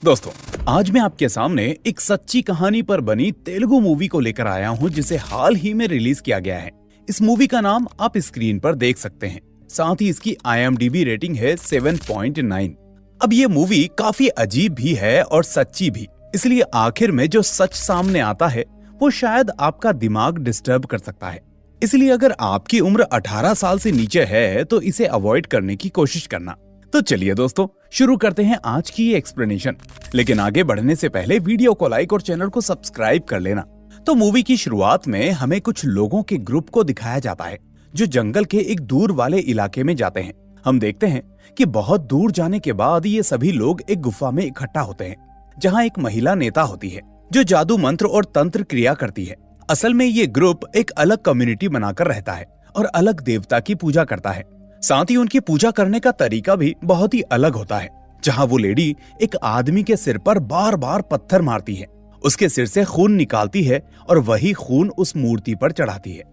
दोस्तों, आज मैं आपके सामने एक सच्ची कहानी पर बनी तेलुगु मूवी को लेकर आया हूं जिसे हाल ही में रिलीज किया गया है। इस मूवी का नाम आप स्क्रीन पर देख सकते हैं। साथ ही इसकी IMDb रेटिंग है 7.9। अब ये मूवी काफी अजीब भी है और सच्ची भी, इसलिए आखिर में जो सच सामने आता है वो शायद आपका दिमाग डिस्टर्ब कर सकता है। इसलिए अगर आपकी उम्र 18 साल से नीचे है तो इसे अवॉइड करने की कोशिश करना। तो चलिए दोस्तों, शुरू करते हैं आज की ये एक्सप्लेनेशन। लेकिन आगे बढ़ने से पहले वीडियो को लाइक और चैनल को सब्सक्राइब कर लेना। तो मूवी की शुरुआत में हमें कुछ लोगों के ग्रुप को दिखाया जाता है जो जंगल के एक दूर वाले इलाके में जाते हैं। हम देखते हैं कि बहुत दूर जाने के बाद ये सभी लोग एक गुफा में इकट्ठा होते हैं जहाँ एक महिला नेता होती है जो जादू मंत्र और तंत्र क्रिया करती है। असल में ये ग्रुप एक अलग कम्युनिटी बनाकर रहता है और अलग देवता की पूजा करता है। साथ ही उनकी पूजा करने का तरीका भी बहुत ही अलग होता है, जहाँ वो लेडी एक आदमी के सिर पर बार बार पत्थर मारती है, उसके सिर से खून निकालती है और वही खून उस मूर्ति पर चढ़ाती है।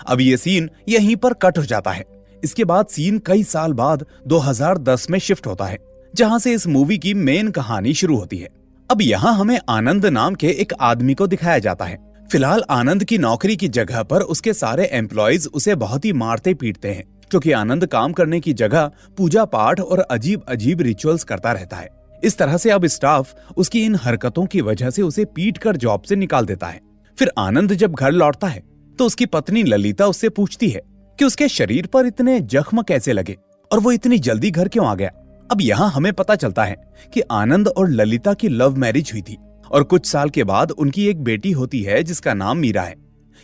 अब ये सीन यहीं पर कट हो जाता है। इसके बाद सीन कई साल बाद 2010 में शिफ्ट होता है, जहाँ से इस मूवी की मेन कहानी शुरू होती है। अब यहाँ हमें आनंद नाम के एक आदमी को दिखाया जाता है। फिलहाल आनंद की नौकरी की जगह पर उसके सारे एम्प्लॉयज उसे बहुत ही मारते पीटते हैं, क्योंकि आनंद काम करने की जगह पूजा पाठ और अजीब अजीब रिचुअल्स करता रहता है। इस तरह से अब स्टाफ उसकी इन हरकतों की वजह से उसे पीट कर जॉब से निकाल देता है। फिर आनंद जब घर लौटता है तो उसकी पत्नी ललिता उससे पूछती है कि उसके शरीर पर इतने जख्म कैसे लगे और वो इतनी जल्दी घर क्यों आ गया। अब यहाँ हमें पता चलता है कि आनंद और ललिता की लव मैरिज हुई थी और कुछ साल के बाद उनकी एक बेटी होती है जिसका नाम मीरा है।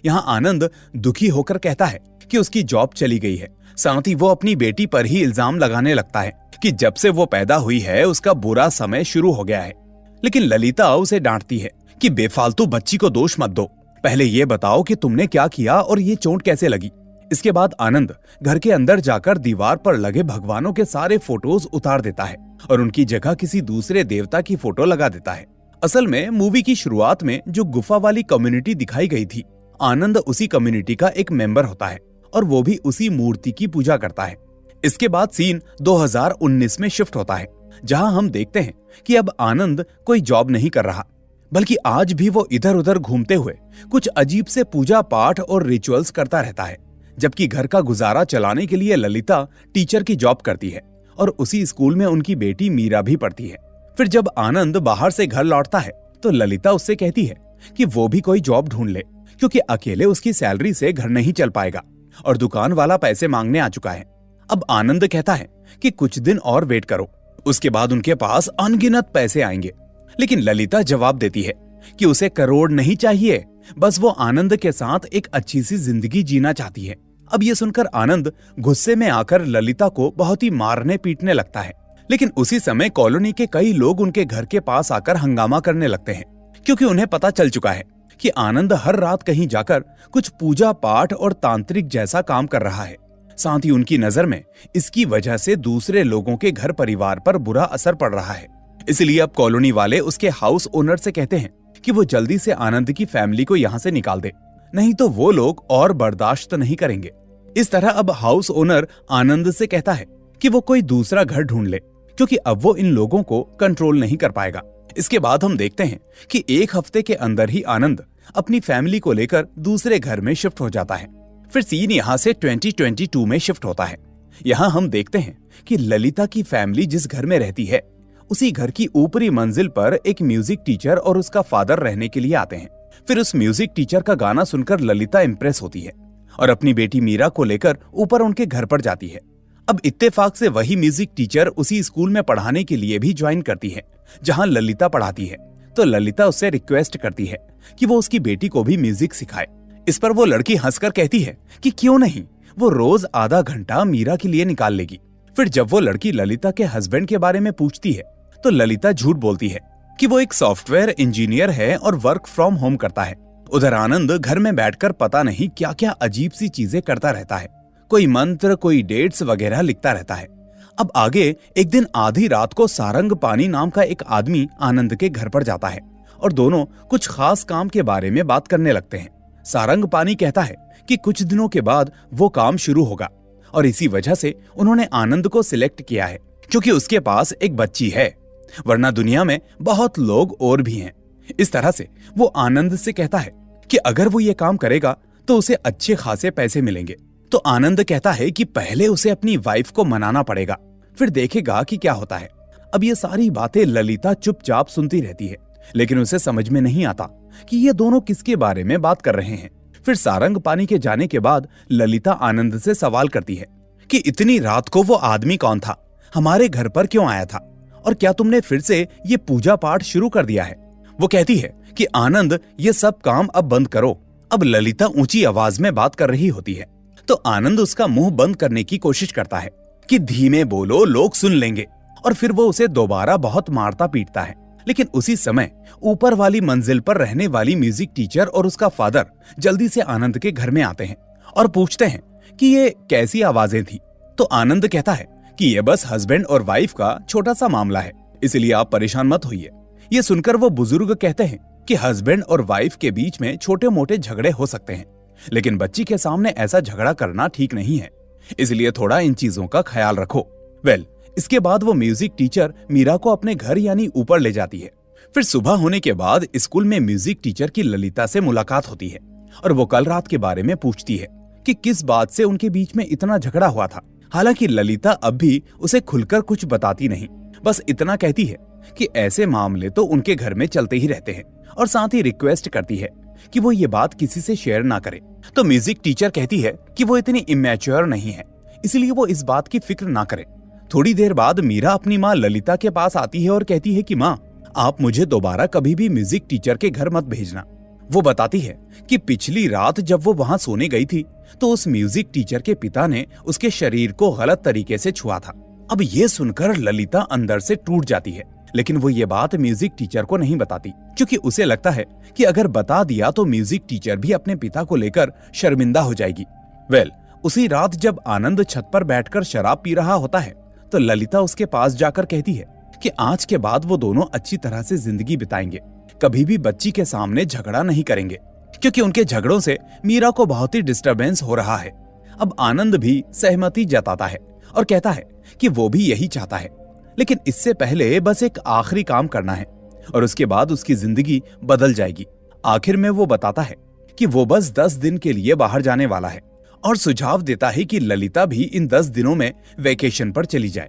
यहाँ आनंद दुखी होकर कहता है कि उसकी जॉब चली गई है। साथ ही वो अपनी बेटी पर ही इल्जाम लगाने लगता है कि जब से वो पैदा हुई है उसका बुरा समय शुरू हो गया है। लेकिन ललिता उसे डांटती है कि बेफालतू बच्ची को दोष मत दो, पहले ये बताओ कि तुमने क्या किया और ये चोट कैसे लगी। इसके बाद आनंद घर के अंदर जाकर दीवार पर लगे भगवानों के सारे फोटोज उतार देता है और उनकी जगह किसी दूसरे देवता की फोटो लगा देता है। असल में मूवी की शुरुआत में जो गुफा वाली कम्युनिटी दिखाई गई थी, आनंद उसी कम्युनिटी का एक मेंबर होता है और वो भी उसी मूर्ति की पूजा करता है। इसके बाद सीन 2019 में शिफ्ट होता है, जहां हम देखते हैं कि अब आनंद कोई जॉब नहीं कर रहा, बल्कि आज भी वो इधर उधर घूमते हुए कुछ अजीब से पूजा पाठ और रिचुअल्स करता रहता है। जबकि घर का गुजारा चलाने के लिए ललिता टीचर की जॉब करती है और उसी स्कूल में उनकी बेटी मीरा भी पढ़ती है। फिर जब आनंद बाहर से घर लौटता है तो ललिता उससे कहती है कि वो भी कोई जॉब ढूंढ ले, क्योंकि अकेले उसकी सैलरी से घर नहीं चल पाएगा और दुकान वाला पैसे मांगने आ चुका है। अब आनंद कहता है कि कुछ दिन और वेट करो, उसके बाद उनके पास अनगिनत पैसे आएंगे। लेकिन ललिता जवाब देती है कि उसे करोड़ नहीं चाहिए, बस वो आनंद के साथ एक अच्छी सी जिंदगी जीना चाहती है। अब ये सुनकर आनंद गुस्से में आकर ललिता को बहुत ही मारने पीटने लगता है। लेकिन उसी समय कॉलोनी के कई लोग उनके घर के पास आकर हंगामा करने लगते हैं, क्योंकि उन्हें पता चल चुका है कि आनंद हर रात कहीं जाकर कुछ पूजा पाठ और तांत्रिक जैसा काम कर रहा है। साथ ही उनकी नजर में इसकी वजह से दूसरे लोगों के घर परिवार पर बुरा असर पड़ रहा है। इसलिए अब कॉलोनी वाले उसके हाउस ओनर से कहते हैं कि वो जल्दी से आनंद की फैमिली को यहाँ से निकाल दे, नहीं तो वो लोग और बर्दाश्त नहीं करेंगे। इस तरह अब हाउस ओनर आनंद से कहता है कि वो कोई दूसरा घर ढूंढ ले, क्योंकि अब वो इन लोगों को कंट्रोल नहीं कर पाएगा। इसके बाद हम देखते हैं कि एक हफ्ते के अंदर ही आनंद अपनी फैमिली को लेकर दूसरे घर में शिफ्ट हो जाता है। फिर सीन यहाँ से 2022 में शिफ्ट होता है। यहाँ हम देखते हैं कि ललिता की फैमिली जिस घर में रहती है उसी घर की ऊपरी मंजिल पर एक म्यूजिक टीचर और उसका फादर रहने के लिए आते हैं। फिर उस म्यूजिक टीचर का गाना सुनकर ललिता इम्प्रेस होती है और अपनी बेटी मीरा को लेकर ऊपर उनके घर पर जाती है। अब इत्तेफाक से वही म्यूजिक टीचर उसी स्कूल में पढ़ाने के लिए भी ज्वाइन करती है जहाँ ललिता पढ़ाती है। तो ललिता उससे रिक्वेस्ट करती है कि वो उसकी बेटी को भी म्यूजिक सिखाए। इस पर वो लड़की हंसकर कहती है कि क्यों नहीं, वो रोज आधा घंटा मीरा के लिए निकाल लेगी। फिर जब वो लड़की ललिता के हस्बैंड के बारे में पूछती है तो ललिता झूठ बोलती है कि वो एक सॉफ्टवेयर इंजीनियर है और वर्क फ्रॉम होम करता है। उधर आनंद घर में बैठकर पता नहीं क्या क्या अजीब सी चीजें करता रहता है, कोई मंत्र, कोई डेट्स वगैरह लिखता रहता है। अब आगे एक दिन आधी रात को सारंग पानी नाम का एक आदमी आनंद के घर पर जाता है और दोनों कुछ खास काम के बारे में बात करने लगते हैं। सारंग पानी कहता है कि कुछ दिनों के बाद वो काम शुरू होगा और इसी वजह से उन्होंने आनंद को सिलेक्ट किया है, क्योंकि उसके पास एक बच्ची है। वरना दुनिया में बहुत लोग और भी हैं। इस तरह से वो आनंद से कहता है कि अगर वो ये काम करेगा तो उसे अच्छे खासे पैसे मिलेंगे। तो आनंद कहता है कि पहले उसे अपनी वाइफ को मनाना पड़ेगा, फिर देखेगा कि क्या होता है। अब ये सारी बातें ललिता चुपचाप सुनती रहती है, लेकिन उसे समझ में नहीं आता कि ये दोनों किसके बारे में बात कर रहे हैं। फिर सारंग पानी के जाने के बाद ललिता आनंद से सवाल करती है कि इतनी रात को वो आदमी कौन था, हमारे घर पर क्यों आया था, और क्या तुमने फिर से ये पूजा पाठ शुरू कर दिया है। वो कहती है कि आनंद, ये सब काम अब बंद करो। अब ललिता ऊंची आवाज में बात कर रही होती है, तो आनंद उसका मुंह बंद करने की कोशिश करता है कि धीमे बोलो, लोग सुन लेंगे। और फिर वो उसे दोबारा बहुत मारता पीटता है। लेकिन उसी समय ऊपर वाली मंजिल पर रहने वाली म्यूजिक टीचर और उसका फादर जल्दी से आनंद के घर में आते हैं और पूछते हैं कि ये कैसी आवाजें थी। तो आनंद कहता है कि ये बस हस्बैंड और वाइफ का छोटा सा मामला है, इसलिए आप परेशान मत होइए। ये सुनकर वो बुजुर्ग कहते हैं कि हस्बैंड और वाइफ के बीच में छोटे मोटे झगड़े हो सकते हैं, लेकिन बच्ची के सामने ऐसा झगड़ा करना ठीक नहीं है, इसलिए थोड़ा इन चीजों का ख्याल रखो। इसके बाद वो म्यूजिक टीचर मीरा को अपने घर यानी ऊपर ले जाती है। फिर सुबह होने के बाद स्कूल में म्यूजिक टीचर की ललिता से मुलाकात होती है और वो कल रात के बारे में पूछती है कि किस बात से उनके बीच में इतना झगड़ा हुआ था। हालांकि ललिता अब भी उसे खुलकर कुछ बताती नहीं, बस इतना कहती है कि ऐसे मामले तो उनके घर में चलते ही रहते हैं, और साथ ही रिक्वेस्ट करती है कि वो ये बात किसी से शेयर ना करे। तो म्यूजिक टीचर कहती है कि वो इतनी इमेच्योर नहीं है, इसलिए वो इस बात की फिक्र ना करे। थोड़ी देर बाद मीरा अपनी माँ ललिता के पास आती है और कहती है कि माँ, आप मुझे दोबारा कभी भी म्यूजिक टीचर के घर मत भेजना। वो बताती है कि पिछली रात जब वो वहाँ सोने गई थी तो उस म्यूजिक टीचर के पिता ने उसके शरीर को गलत तरीके से छुआ था। अब ये सुनकर ललिता अंदर से टूट जाती है, लेकिन वो ये बात म्यूजिक टीचर को नहीं बताती, क्योंकि उसे लगता है कि अगर बता दिया तो म्यूजिक टीचर भी अपने पिता को लेकर शर्मिंदा हो जाएगी। उसी रात जब आनंद छत पर बैठकर शराब पी रहा होता है तो ललिता उसके पास जाकर कहती है कि आज के बाद वो दोनों अच्छी तरह से जिंदगी बिताएंगे, कभी भी बच्ची के सामने झगड़ा नहीं करेंगे, क्योंकि उनके झगड़ों से मीरा को बहुत ही डिस्टरबेंस हो रहा है। अब आनंद भी सहमति जताता है और कहता है कि वो भी यही चाहता है, लेकिन इससे पहले बस एक आखिरी काम करना है और उसके बाद उसकी जिंदगी बदल जाएगी। आखिर में वो बताता है कि वो बस 10 दिन के लिए बाहर जाने वाला है और सुझाव देता है कि ललिता भी इन 10 दिनों में वेकेशन पर चली जाए।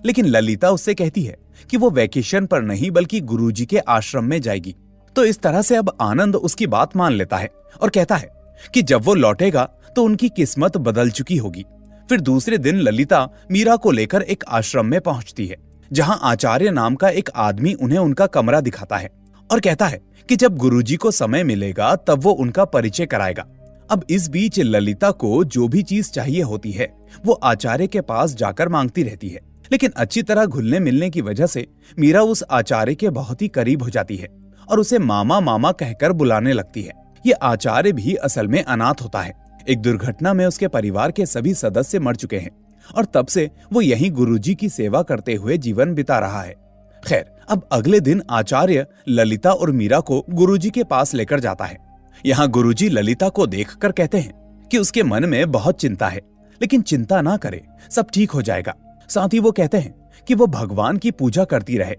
लेकिन ललिता उससे कहती है कि वो वेकेशन पर नहीं बल्कि गुरुजी के आश्रम में जाएगी। तो इस तरह से अब आनंद उसकी बात मान लेता है और कहता है कि जब वो लौटेगा तो उनकी किस्मत बदल चुकी होगी। फिर दूसरे दिन ललिता मीरा को लेकर एक आश्रम में पहुंचती है, जहां आचार्य नाम का एक आदमी उन्हें उनका कमरा दिखाता है और कहता है कि जब गुरुजी को समय मिलेगा तब वो उनका परिचय कराएगा। अब इस बीच ललिता को जो भी चीज चाहिए होती है वो आचार्य के पास जाकर मांगती रहती है, लेकिन अच्छी तरह घुलने मिलने की वजह से मीरा उस आचार्य के बहुत ही करीब हो जाती है और उसे मामा मामा कहकर बुलाने लगती है। ये आचार्य भी असल में अनाथ होता है। एक दुर्घटना में उसके परिवार के सभी सदस्य मर चुके हैं और तब से वो यहीं गुरुजी की सेवा करते हुए जीवन बिता रहा है। खैर, अब अगले दिन आचार्य ललिता और मीरा को गुरुजी के पास लेकर जाता है। यहाँ गुरुजी ललिता को देखकर कहते हैं कि उसके मन में बहुत चिंता है, लेकिन चिंता ना करे, सब ठीक हो जाएगा। साथ ही वो कहते हैं कि वो भगवान की पूजा करती रहे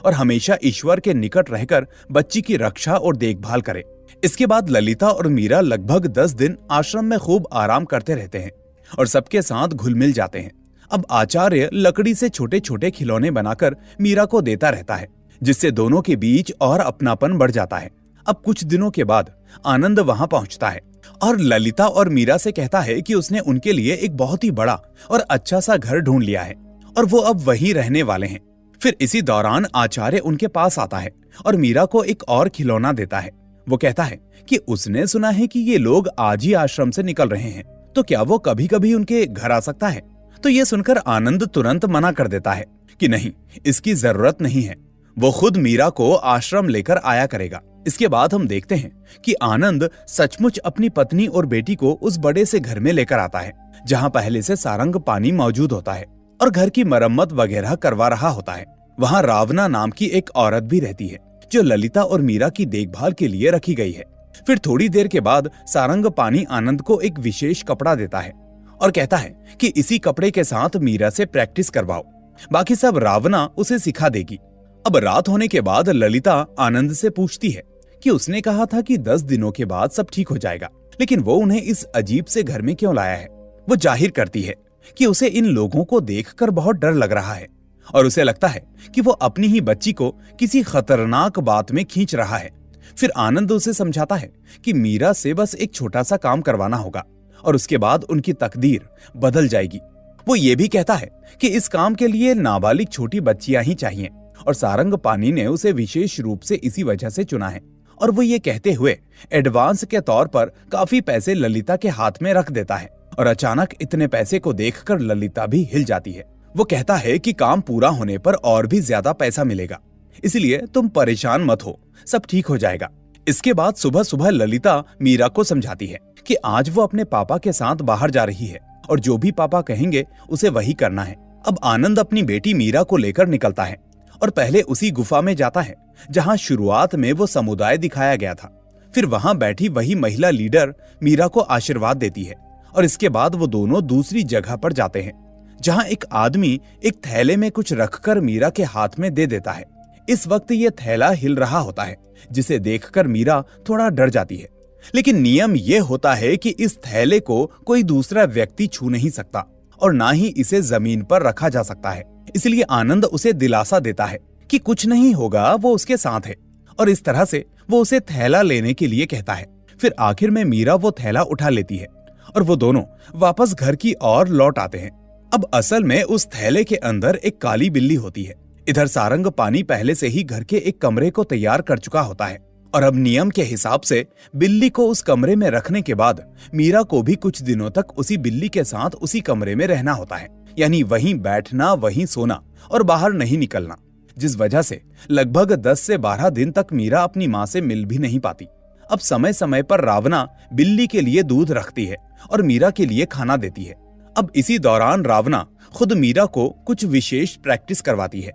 और हमेशा ईश्वर के निकट रहकर बच्ची की रक्षा और देखभाल करे। इसके बाद ललिता और मीरा लगभग 10 दिन आश्रम में खूब आराम करते रहते हैं और सबके साथ घुल मिल जाते हैं। अब आचार्य लकड़ी से छोटे छोटे खिलौने बनाकर मीरा को देता रहता है, जिससे दोनों के बीच और अपनापन बढ़ जाता है। अब कुछ दिनों के बाद आनंद वहां पहुंचता है और ललिता और मीरा से कहता है कि उसने उनके लिए एक बहुत ही बड़ा और अच्छा सा घर ढूंढ लिया है और वो अब वहीं रहने वाले हैं। फिर इसी दौरान आचार्य उनके पास आता है और मीरा को एक और खिलौना देता है। वो कहता है कि उसने सुना है कि ये लोग आज ही आश्रम से निकल रहे हैं, तो क्या वो कभी कभी उनके घर आ सकता है। तो ये सुनकर आनंद तुरंत मना कर देता है कि नहीं, इसकी जरूरत नहीं है, वो खुद मीरा को आश्रम लेकर आया करेगा। इसके बाद हम देखते हैं कि आनंद सचमुच अपनी पत्नी और बेटी को उस बड़े से घर में लेकर आता है, जहां पहले से सारंग पानी मौजूद होता है और घर की मरम्मत वगैरह करवा रहा होता है। वहां रावना नाम की एक औरत भी रहती है, जो ललिता और मीरा की देखभाल के लिए रखी गई है। फिर थोड़ी देर के बाद सारंग पानी आनंद को एक विशेष कपड़ा देता है और कहता है कि इसी कपड़े के साथ मीरा से प्रैक्टिस करवाओ, बाकी सब रावना उसे सिखा देगी। अब रात होने के बाद ललिता आनंद से पूछती है कि उसने कहा था कि 10 दिनों के बाद सब ठीक हो जाएगा, लेकिन वो उन्हें इस अजीब से घर में क्यों लाया है। वो जाहिर करती है कि उसे इन लोगों को देखकर बहुत डर लग रहा है और उसे लगता है कि वो अपनी ही बच्ची को किसी खतरनाक बात में खींच रहा है। फिर आनंद उसे समझाता है कि मीरा से बस एक छोटा सा काम करवाना होगा और उसके बाद उनकी तकदीर बदल जाएगी। वो ये भी कहता है कि इस काम के लिए नाबालिग छोटी बच्चियां ही चाहिए और सारंगपाणी ने उसे विशेष रूप से इसी वजह से चुना है। और वो ये कहते हुए एडवांस के तौर पर काफी पैसे ललिता के हाथ में रख देता है और अचानक इतने पैसे को देखकर ललिता भी हिल जाती है। वो कहता है कि काम पूरा होने पर और भी ज्यादा पैसा मिलेगा, इसलिए तुम परेशान मत हो, सब ठीक हो जाएगा। इसके बाद सुबह सुबह ललिता मीरा को समझाती है कि आज वो अपने पापा के साथ बाहर जा रही है और जो भी पापा कहेंगे उसे वही करना है। अब आनंद अपनी बेटी मीरा को लेकर निकलता है और पहले उसी गुफा में जाता है जहां शुरुआत में वो समुदाय दिखाया गया था। फिर वहां बैठी वही महिला लीडर मीरा को आशीर्वाद देती है और इसके बाद वो दोनों दूसरी जगह पर जाते हैं जहां एक आदमी एक थैले में कुछ रखकर मीरा के हाथ में दे देता है। इस वक्त ये थैला हिल रहा होता है, जिसे देखकर मीरा थोड़ा डर जाती है, लेकिन नियम ये होता है कि इस थैले को कोई दूसरा व्यक्ति छू नहीं सकता और ना ही इसे जमीन पर रखा जा सकता है। इसलिए आनंद उसे दिलासा देता है कि कुछ नहीं होगा, वो उसके साथ है और इस तरह से वो उसे थैला लेने के लिए कहता है। फिर आखिर में मीरा वो थैला उठा लेती है और वो दोनों वापस घर की ओर लौट आते हैं। अब असल में उस थैले के अंदर एक काली बिल्ली होती है। इधर सारंगपाणी पहले से ही घर के एक कमरे को तैयार कर चुका होता है और अब नियम के हिसाब से बिल्ली को उस कमरे में रखने के बाद मीरा को भी कुछ दिनों तक उसी बिल्ली के साथ उसी कमरे में रहना होता है, यानी वहीं बैठना, वहीं सोना और बाहर नहीं निकलना, जिस वजह से लगभग 10 से 12 दिन तक मीरा अपनी माँ से मिल भी नहीं पाती। अब समय समय पर रावना बिल्ली के लिए दूध रखती है और मीरा के लिए खाना देती है। अब इसी दौरान रावना खुद मीरा को कुछ विशेष प्रैक्टिस करवाती है,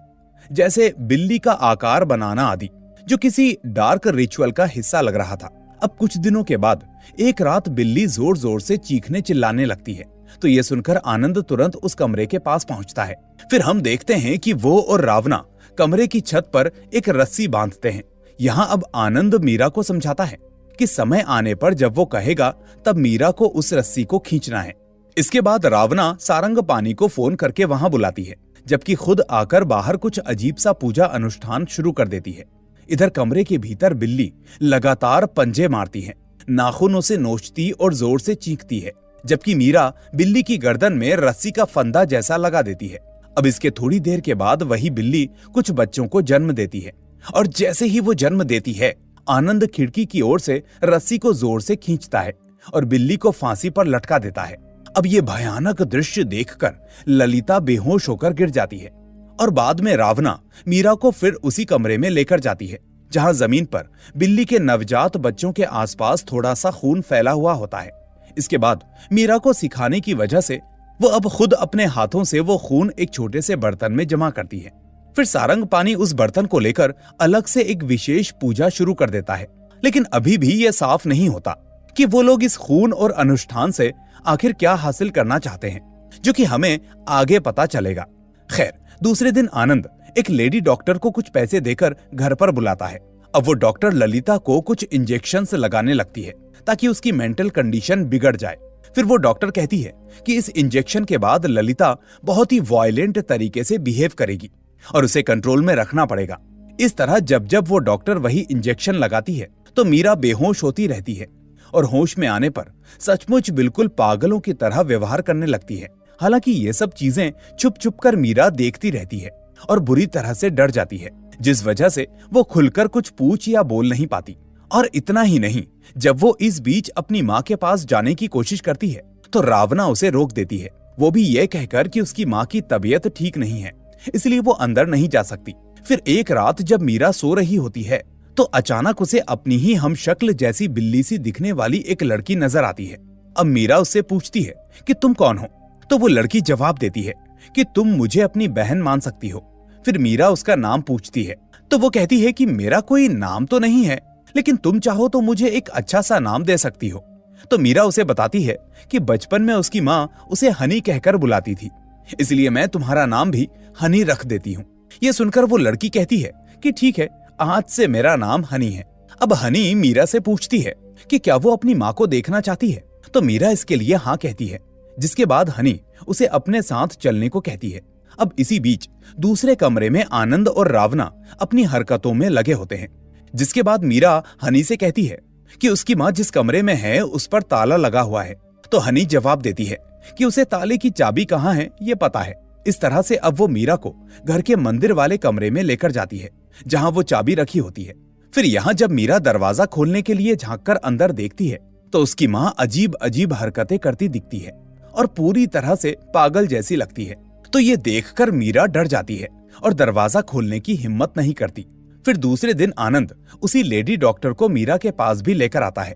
जैसे बिल्ली का आकार बनाना आदि, जो किसी डार्क रिचुअल का हिस्सा लग रहा था। अब कुछ दिनों के बाद एक रात बिल्ली जोर जोर से चीखने चिल्लाने लगती है, तो ये सुनकर आनंद तुरंत उस कमरे के पास पहुंचता है। फिर हम देखते हैं कि वो और रावना कमरे की छत पर एक रस्सी बांधते हैं। यहाँ अब आनंद मीरा को समझाता है कि समय आने पर जब वो कहेगा तब मीरा को उस रस्सी को खींचना है। इसके बाद रावना सारंगपाणी को फोन करके वहां बुलाती है, जबकि खुद आकर बाहर कुछ अजीब सा पूजा अनुष्ठान शुरू कर देती है। इधर कमरे के भीतर बिल्ली लगातार पंजे मारती है, नाखूनों से नोचती और जोर से चीखती है, जबकि मीरा बिल्ली की गर्दन में रस्सी का फंदा जैसा लगा देती है। अब इसके थोड़ी देर के बाद वही बिल्ली कुछ बच्चों को जन्म देती है और जैसे ही वो जन्म देती है, आनंद खिड़की की ओर से रस्सी को जोर से खींचता है और बिल्ली को फांसी पर लटका देता है। अब ये भयानक दृश्य देखकर ललिता बेहोश होकर गिर जाती है और बाद में रावना मीरा को फिर उसी कमरे में लेकर जाती है जहां जमीन पर बिल्ली के नवजात बच्चों के आसपास थोड़ा सा खून फैला हुआ होता है। इसके बाद मीरा को सिखाने की वजह से वो अब खुद अपने हाथों से वो खून एक छोटे से बर्तन में जमा करती है। फिर सारंगपाणी उस बर्तन को लेकर अलग से एक विशेष पूजा शुरू कर देता है, लेकिन अभी भी ये साफ नहीं होता कि वो लोग इस खून और अनुष्ठान से आखिर क्या हासिल करना चाहते हैं, जो कि हमें आगे पता चलेगा। खैर, दूसरे दिन आनंद एक लेडी डॉक्टर को कुछ पैसे देकर घर पर बुलाता है। अब वो डॉक्टर ललिता को कुछ इंजेक्शंस लगाने लगती है ताकि उसकी मेंटल कंडीशन बिगड़ जाए। फिर वो डॉक्टर कहती है कि इस इंजेक्शन के बाद ललिता बहुत ही वायलेंट तरीके से बिहेव करेगी और उसे कंट्रोल में रखना पड़ेगा। इस तरह जब जब वो डॉक्टर वही इंजेक्शन लगाती है तो मीरा बेहोश होती रहती है और होश में आने पर सचमुच बिल्कुल पागलों की तरह व्यवहार करने लगती है। हालांकि ये सब चीजें छुप छुप कर मीरा देखती रहती है और बुरी तरह से डर जाती है, जिस वजह से वो खुलकर कुछ पूछ या बोल नहीं पाती। और इतना ही नहीं, जब वो इस बीच अपनी माँ के पास जाने की कोशिश करती है तो रावना उसे रोक देती है, वो भी ये कहकर कि उसकी माँ की तबीयत ठीक नहीं है, इसलिए वो अंदर नहीं जा सकती। फिर एक रात जब मीरा सो रही होती है तो अचानक उसे अपनी ही हमशक्ल जैसी बिल्ली सी दिखने वाली एक लड़की नजर आती है। अब मीरा उससे पूछती है कि तुम कौन हो, तो वो लड़की जवाब देती है कि तुम मुझे अपनी बहन मान सकती हो। फिर मीरा उसका नाम पूछती है तो वो कहती है कि मेरा कोई नाम तो नहीं है, लेकिन तुम चाहो तो मुझे एक अच्छा सा नाम दे सकती हो। तो मीरा उसे बताती है कि बचपन में उसकी माँ उसे हनी कहकर बुलाती थी, इसलिए मैं तुम्हारा नाम भी हनी रख देती हूँ। ये सुनकर वो लड़की कहती है कि ठीक है, आज से मेरा नाम हनी है। अब हनी मीरा से पूछती है कि क्या वो अपनी माँ को देखना चाहती है, तो मीरा इसके लिए हाँ कहती है, जिसके बाद हनी उसे अपने साथ चलने को कहती है। अब इसी बीच दूसरे कमरे में आनंद और रावना अपनी हरकतों में लगे होते हैं, जिसके बाद मीरा हनी से कहती है कि उसकी माँ जिस कमरे में है उस पर ताला लगा हुआ है। तो हनी जवाब देती है कि उसे ताले की चाबी कहाँ है ये पता है। इस तरह से अब वो मीरा को घर के मंदिर वाले कमरे में लेकर जाती है, जहाँ वो चाबी रखी होती है। फिर यहाँ जब मीरा दरवाजा खोलने के लिए झांककर अंदर देखती है तो उसकी माँ अजीब अजीब हरकतें करती दिखती है और पूरी तरह से पागल जैसी लगती है। तो ये देखकर मीरा डर जाती है और दरवाजा खोलने की हिम्मत नहीं करती। फिर दूसरे दिन आनंद उसी लेडी डॉक्टर को मीरा के पास भी लेकर आता है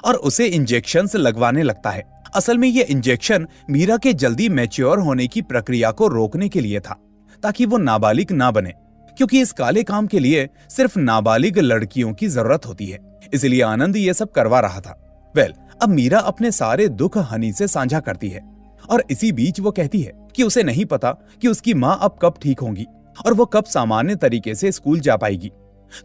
और उसे इंजेक्शंस लगवाने लगता है। असल में ये इंजेक्शन मीरा के जल्दी मैच्योर होने की प्रक्रिया को रोकने के लिए था, ताकि वो नाबालिग ना बने, क्योंकि इस काले काम के लिए सिर्फ नाबालिग लड़कियों की जरूरत होती है। इसलिए आनंद ये सब करवा रहा था। अब मीरा अपने सारे दुख हनी से साझा करती है और इसी बीच वो कहती है कि उसे नहीं पता कि उसकी माँ अब कब ठीक होंगी और वो कब सामान्य तरीके से स्कूल जा पाएगी।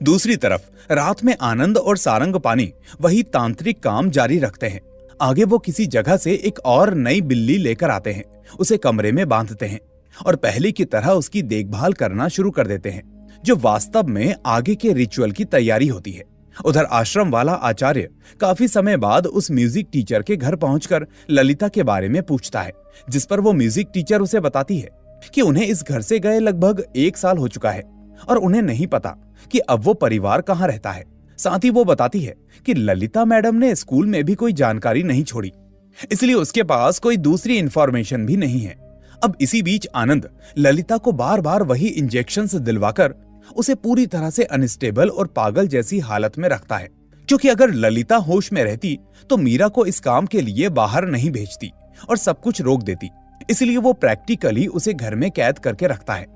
दूसरी तरफ रात में आनंद और सारंग पानी वही तांत्रिक काम जारी रखते हैं। आगे वो किसी जगह से एक और नई बिल्ली लेकर आते हैं, उसे कमरे में बांधते हैं और पहले की तरह उसकी देखभाल करना शुरू कर देते हैं, जो वास्तव में आगे के रिचुअल की तैयारी होती है। उधर आश्रम वाला आचार्य काफी समय बाद उस म्यूजिक टीचर के घर पहुंचकर ललिता के बारे में पूछता है, जिस पर वो म्यूजिक टीचर उसे बताती है कि उन्हें इस घर से गए लगभग 1 साल हो चुका है और उन्हें नहीं पता कि अब वो परिवार कहाँ रहता है। साथ ही वो बताती है कि ललिता मैडम ने स्कूल में भी कोई जानकारी नहीं छोड़ी, इसलिए उसके पास कोई दूसरी इंफॉर्मेशन भी नहीं है। अब इसी बीच आनंद ललिता को बार बार वही इंजेक्शंस दिलवाकर उसे पूरी तरह से अनस्टेबल और पागल जैसी हालत में रखता है, क्योंकि अगर ललिता होश में रहती तो मीरा को इस काम के लिए बाहर नहीं भेजती और सब कुछ रोक देती। इसलिए वो प्रैक्टिकली उसे घर में कैद करके रखता है।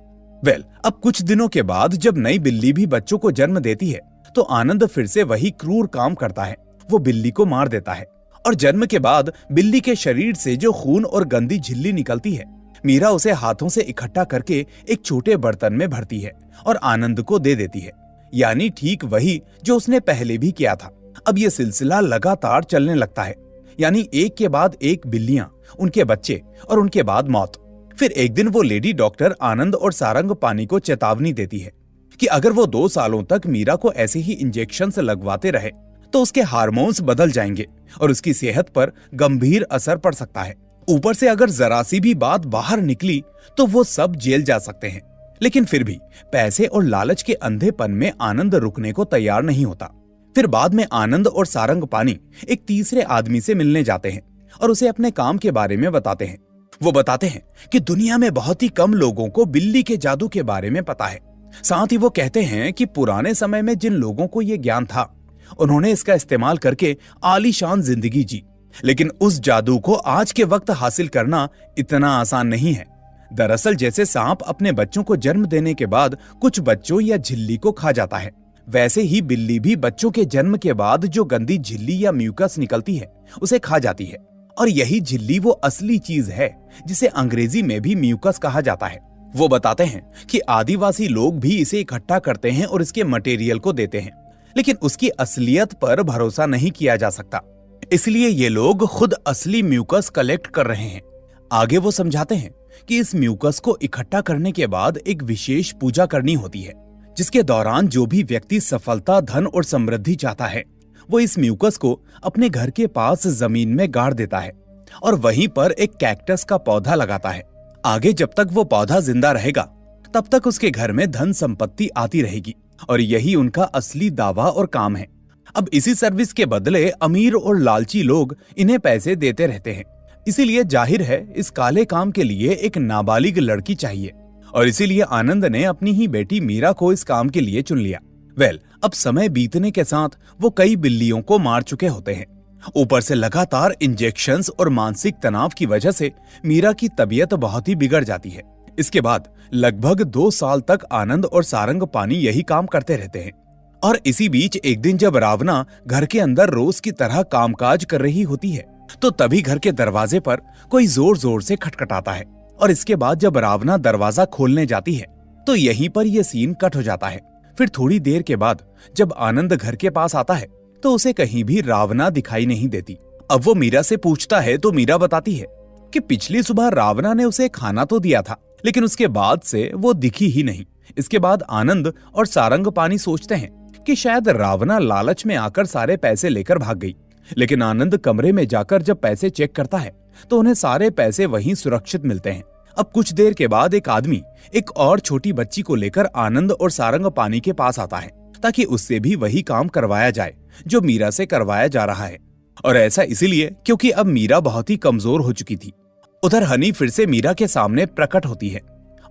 अब कुछ दिनों के बाद जब नई बिल्ली भी बच्चों को जन्म देती है तो आनंद फिर से वही क्रूर काम करता है। वो बिल्ली को मार देता है और जन्म के बाद बिल्ली के शरीर से जो खून और गंदी झिल्ली निकलती है, मीरा उसे हाथों से इकट्ठा करके एक छोटे बर्तन में भरती है और आनंद को दे देती है, यानी ठीक वही जो उसने पहले भी किया था। अब ये सिलसिला लगातार चलने लगता है, यानी एक के बाद एक बिल्लियां, उनके बच्चे और उनके बाद मौत। फिर एक दिन वो लेडी डॉक्टर आनंद और सारंग पानी को चेतावनी देती है कि अगर वो 2 सालों तक मीरा को ऐसे ही इंजेक्शंस लगवाते रहे तो उसके हार्मोन्स बदल जाएंगे और उसकी सेहत पर गंभीर असर पड़ सकता है। ऊपर से अगर जरा सी भी बात बाहर निकली तो वो सब जेल जा सकते हैं। लेकिन फिर भी पैसे और लालच के अंधेपन में आनंद रुकने को तैयार नहीं होता। फिर बाद में आनंद और सारंग पानी एक तीसरे आदमी से मिलने जाते हैं और उसे अपने काम के बारे में बताते हैं। वो बताते हैं कि दुनिया में बहुत ही कम लोगों को बिल्ली के जादू के बारे में पता है। साथ ही वो कहते हैं कि पुराने समय में जिन लोगों को ये ज्ञान था उन्होंने इसका इस्तेमाल करके आलीशान जिंदगी जी, लेकिन उस जादू को आज के वक्त हासिल करना इतना आसान नहीं है। दरअसल जैसे सांप अपने बच्चों को जन्म देने के बाद कुछ बच्चों या झिल्ली को खा जाता है, वैसे ही बिल्ली भी बच्चों के जन्म के बाद जो गंदी झिल्ली या म्यूकस निकलती है उसे खा जाती है। और यही झिल्ली वो असली चीज है जिसे अंग्रेजी में भी म्यूकस कहा जाता है। वो बताते हैं कि आदिवासी लोग भी इसे इकट्ठा करते हैं और इसके मटेरियल को देते हैं, लेकिन उसकी असलियत पर भरोसा नहीं किया जा सकता, इसलिए ये लोग खुद असली म्यूकस कलेक्ट कर रहे हैं। आगे वो समझाते हैं कि इस म्यूकस को इकट्ठा करने के बाद एक विशेष पूजा करनी होती है, जिसके दौरान जो भी व्यक्ति सफलता, धन और समृद्धि चाहता है वो इस म्यूकस को अपने घर के पास जमीन में गाड़ देता है और वहीं पर एक कैक्टस का पौधा लगाता है। आगे जब तक वो पौधा जिंदा रहेगा तब तक उसके घर में धन संपत्ति आती रहेगी और यही उनका असली दावा और काम है। अब इसी सर्विस के बदले अमीर और लालची लोग इन्हें पैसे देते रहते हैं, इसीलिए जाहिर है इस काले काम के लिए एक नाबालिग लड़की चाहिए और इसीलिए आनंद ने अपनी ही बेटी मीरा को इस काम के लिए चुन लिया। अब समय बीतने के साथ वो कई बिल्लियों को मार चुके होते हैं। ऊपर से लगातार इंजेक्शंस और मानसिक तनाव की वजह से मीरा की तबीयत बहुत ही बिगड़ जाती है। इसके बाद लगभग 2 साल तक आनंद और सारंग पानी यही काम करते रहते हैं और इसी बीच एक दिन जब रावना घर के अंदर रोज की तरह कामकाज कर रही होती है तो तभी घर के दरवाजे पर कोई जोर जोर से खटखटाता है और इसके बाद जब रावना दरवाजा खोलने जाती है तो यहीं पर यह सीन कट हो जाता है। फिर थोड़ी देर के बाद जब आनंद घर के पास आता है तो उसे कहीं भी रावना दिखाई नहीं देती। अब वो मीरा से पूछता है तो मीरा बताती है कि पिछली सुबह रावना ने उसे खाना तो दिया था, लेकिन उसके बाद से वो दिखी ही नहीं। इसके बाद आनंद और सारंगपानी सोचते हैं कि शायद रावना लालच में आकर सारे पैसे लेकर भाग गई, लेकिन आनंद कमरे में जाकर जब पैसे चेक करता है तो उन्हें सारे पैसे वहीं सुरक्षित मिलते हैं। अब कुछ देर के बाद एक आदमी एक और छोटी बच्ची को लेकर आनंद और सारंगपानी के पास आता है ताकि उससे भी वही काम करवाया जाए जो मीरा से करवाया जा रहा है, और ऐसा इसीलिए क्योंकि अब मीरा बहुत ही कमजोर हो चुकी थी। उधर हनी फिर से मीरा के सामने प्रकट होती है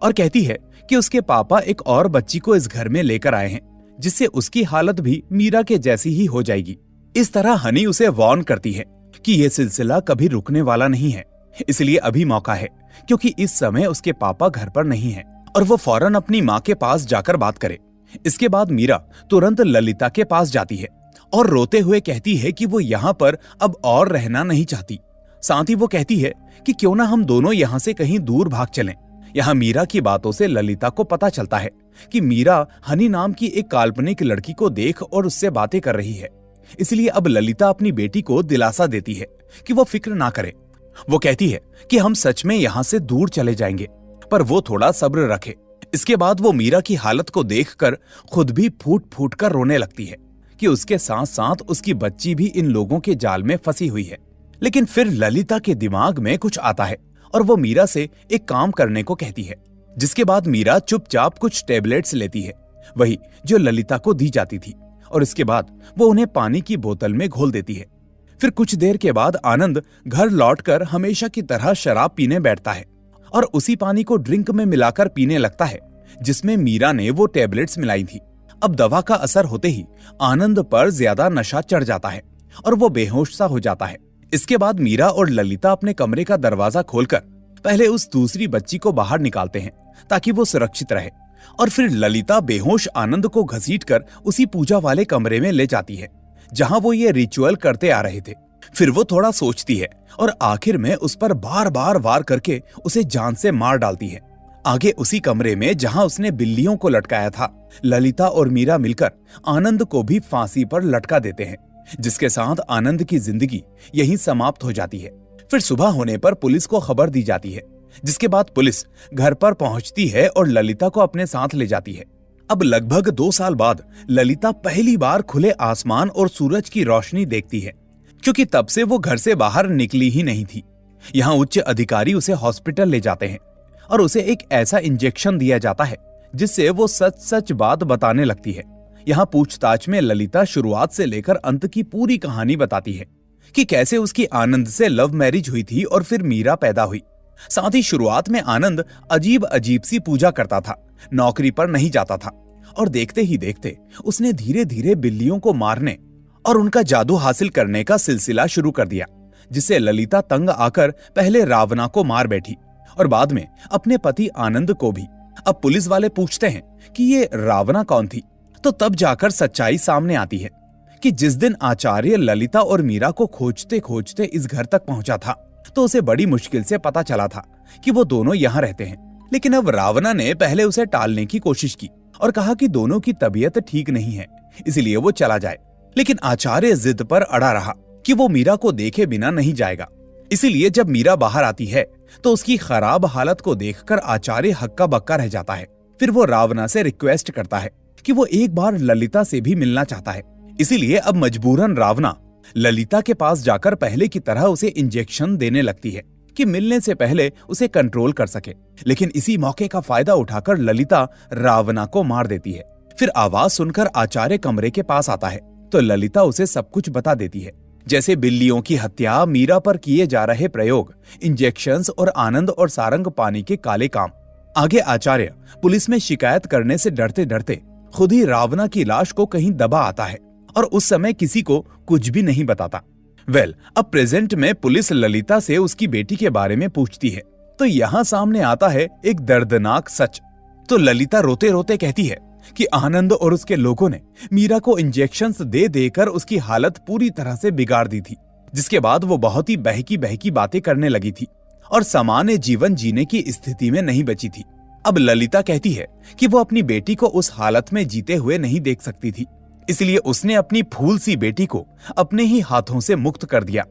और कहती है कि उसके पापा एक और बच्ची को इस घर में लेकर आए हैं जिससे उसकी हालत भी मीरा के जैसी ही हो जाएगी। इस तरह हनी उसे वार्न करती है कि यह सिलसिला कभी रुकने वाला नहीं है, इसलिए अभी मौका है क्योंकि इस समय उसके पापा घर पर नहीं हैं और वो फौरन अपनी माँ के पास जाकर बात करे। इसके बाद मीरा तुरंत ललिता के पास जाती है और रोते हुए कहती है कि वो यहाँ पर अब और रहना नहीं चाहती। साथ ही वो कहती है कि क्यों ना हम दोनों यहाँ से कहीं दूर भाग चलें। यहाँ मीरा की बातों से ललिता को पता चलता है कि मीरा हनी नाम की एक काल्पनिक लड़की को देख और उससे बातें कर रही है, इसलिए अब ललिता अपनी बेटी को दिलासा देती है कि वो फिक्र ना करे। वो कहती है कि हम सच में यहाँ से दूर चले जाएंगे, पर वो थोड़ा सब्र रखे। इसके बाद वो मीरा की हालत को देखकर खुद भी फूट फूट कर रोने लगती है कि उसके साथ साथ उसकी बच्ची भी इन लोगों के जाल में फंसी हुई है। लेकिन फिर ललिता के दिमाग में कुछ आता है और वो मीरा से एक काम करने को कहती है, जिसके बाद मीरा चुपचाप कुछ टेबलेट्स लेती है, वही जो ललिता को दी जाती थी, और इसके बाद वो उन्हें पानी की बोतल में घोल देती है। फिर कुछ देर के बाद आनंद घर लौटकर हमेशा की तरह शराब पीने बैठता है और उसी पानी को ड्रिंक में मिलाकर पीने लगता है जिसमें मीरा ने वो टेबलेट्स मिलाई थी। अब दवा का असर होते ही आनंद पर ज्यादा नशा चढ़ जाता है और वो बेहोश सा हो जाता है। इसके बाद मीरा और ललिता अपने कमरे का दरवाजा खोलकर पहले उस दूसरी बच्ची को बाहर निकालते हैं ताकि वो सुरक्षित रहे, और फिर ललिता बेहोश आनंद को घसीटकर उसी पूजा वाले कमरे में ले जाती है जहां वो ये रिचुअल करते आ रहे थे। फिर वो थोड़ा सोचती है और आखिर में उस पर बार बार वार करके उसे जान से मार डालती है। आगे उसी कमरे में जहां उसने बिल्लियों को लटकाया था, ललिता और मीरा मिलकर आनंद को भी फांसी पर लटका देते हैं, जिसके साथ आनंद की जिंदगी यहीं समाप्त हो जाती है। फिर सुबह होने पर पुलिस को खबर दी जाती है, जिसके बाद पुलिस घर पर पहुंचती है और ललिता को अपने साथ ले जाती है। अब लगभग 2 साल बाद ललिता पहली बार खुले आसमान और सूरज की रोशनी देखती है, क्योंकि तब से वो घर से बाहर निकली ही नहीं थी। यहाँ उच्च अधिकारी उसे हॉस्पिटल ले जाते हैं और उसे एक ऐसा इंजेक्शन दिया जाता है जिससे वो सच सच बात बताने लगती है। यहाँ पूछताछ में ललिता शुरुआत से लेकर अंत की पूरी कहानी बताती है कि कैसे उसकी आनंद से लव मैरिज हुई थी और फिर मीरा पैदा हुई। साथ ही शुरुआत में आनंद अजीब अजीब सी पूजा करता था, नौकरी पर नहीं जाता था, और देखते ही देखते उसने धीरे धीरे बिल्लियों को मारने और उनका जादू हासिल करने का सिलसिला शुरू कर दिया, जिससे ललिता तंग आकर पहले रावणा को मार बैठी और बाद में अपने पति आनंद को भी। अब पुलिस वाले पूछते हैं कि ये रावणा कौन थी, तो तब जाकर सच्चाई सामने आती है कि जिस दिन आचार्य ललिता और मीरा को खोजते खोजते इस घर तक पहुंचा था तो उसे बड़ी मुश्किल से पता चला था कि वो दोनों यहाँ रहते हैं। लेकिन अब रावणा ने पहले उसे टालने की कोशिश की और कहा कि दोनों की तबीयत ठीक नहीं है, इसलिए वो चला जाए। लेकिन आचार्य जिद पर अड़ा रहा कि वो मीरा को देखे बिना नहीं जाएगा। इसीलिए जब मीरा बाहर आती है तो उसकी खराब हालत को देखकर आचार्य हक्का बक्का रह जाता है। फिर वो रावणा से रिक्वेस्ट करता है कि वो एक बार ललिता से भी मिलना चाहता है। इसीलिए अब मजबूरन रावणा ललिता के पास जाकर पहले की तरह उसे इंजेक्शन देने लगती है कि मिलने से पहले उसे कंट्रोल कर सके। लेकिन इसी मौके का फायदा उठाकर ललिता रावणा को मार देती है। फिर आवाज सुनकर आचार्य कमरे के पास आता है तो ललिता उसे सब कुछ बता देती है, जैसे बिल्लियों की हत्या, मीरा पर किए जा रहे प्रयोग, इंजेक्शंस और आनंद और सारंगपानी के काले काम। आगे आचार्य पुलिस में शिकायत करने से डरते डरते खुद ही रावणा की लाश को कहीं दबा आता है और उस समय किसी को कुछ भी नहीं बताता। अब प्रेजेंट में पुलिस ललिता से उसकी बेटी के बारे में पूछती है तो यहाँ सामने आता है एक दर्दनाक सच। तो ललिता रोते रोते कहती है कि आनंद और उसके लोगों ने मीरा को इंजेक्शंस दे देकर उसकी हालत पूरी तरह से बिगाड़ दी थी, जिसके बाद वो बहुत ही बहकी बहकी बातें करने लगी थी और सामान्य जीवन जीने की स्थिति में नहीं बची थी। अब ललिता कहती है कि वो अपनी बेटी को उस हालत में जीते हुए नहीं देख सकती थी, इसलिए उसने अपनी फूल सी बेटी को अपने ही हाथों से मुक्त कर दिया,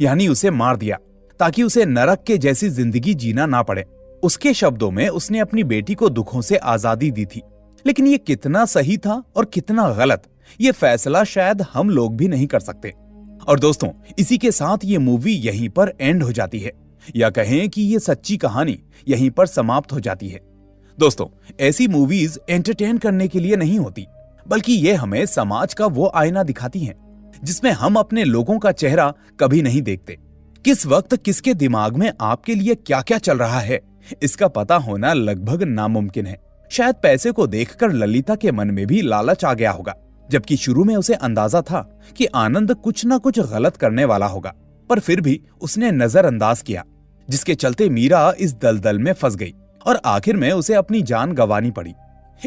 यानी उसे मार दिया, ताकि उसे नरक के जैसी जिंदगी जीना ना पड़े। उसके शब्दों में उसने अपनी बेटी को दुखों से आजादी दी थी। लेकिन ये कितना सही था और कितना गलत, ये फैसला शायद हम लोग भी नहीं कर सकते। और दोस्तों, इसी के साथ ये मूवी यहीं पर एंड हो जाती है, या कहें कि ये सच्ची कहानी यहीं पर समाप्त हो जाती है। दोस्तों, ऐसी मूवीज एंटरटेन करने के लिए नहीं होती, बल्कि ये हमें समाज का वो आईना दिखाती हैं जिसमें हम अपने लोगों का चेहरा कभी नहीं देखते। किस वक्त किसके दिमाग में आपके लिए क्या क्या चल रहा है, इसका पता होना लगभग नामुमकिन है। शायद पैसे को देखकर ललिता के मन में भी लालच आ गया होगा, जबकि शुरू में उसे अंदाजा था कि आनंद कुछ ना कुछ गलत करने वाला होगा, पर फिर भी उसने नजरअंदाज किया, जिसके चलते मीरा इस दलदल में फंस गई और आखिर में उसे अपनी जान गंवानी पड़ी।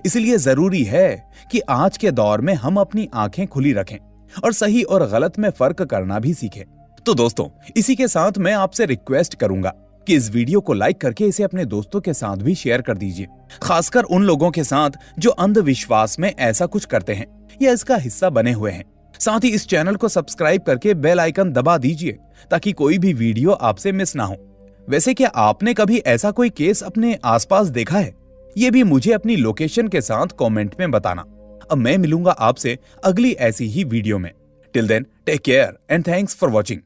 इसलिए जरूरी है कि आज के दौर में हम अपनी आंखें खुली रखें और सही और गलत में फर्क करना भी सीखें। तो दोस्तों, इसी के साथ मैं आपसे रिक्वेस्ट करूंगा कि इस वीडियो को लाइक करके इसे अपने दोस्तों के साथ भी शेयर कर दीजिए, खासकर उन लोगों के साथ जो अंधविश्वास में ऐसा कुछ करते हैं या इसका हिस्सा बने हुए हैं। साथ ही इस चैनल को सब्सक्राइब करके बेल आइकन दबा दीजिए ताकि कोई भी वीडियो आपसे मिस ना हो। वैसे क्या आपने कभी ऐसा कोई केस अपने आसपास देखा है? ये भी मुझे अपनी लोकेशन के साथ कमेंट में बताना। अब मैं मिलूंगा आपसे अगली ऐसी ही वीडियो में। Till then, take care and thanks for watching.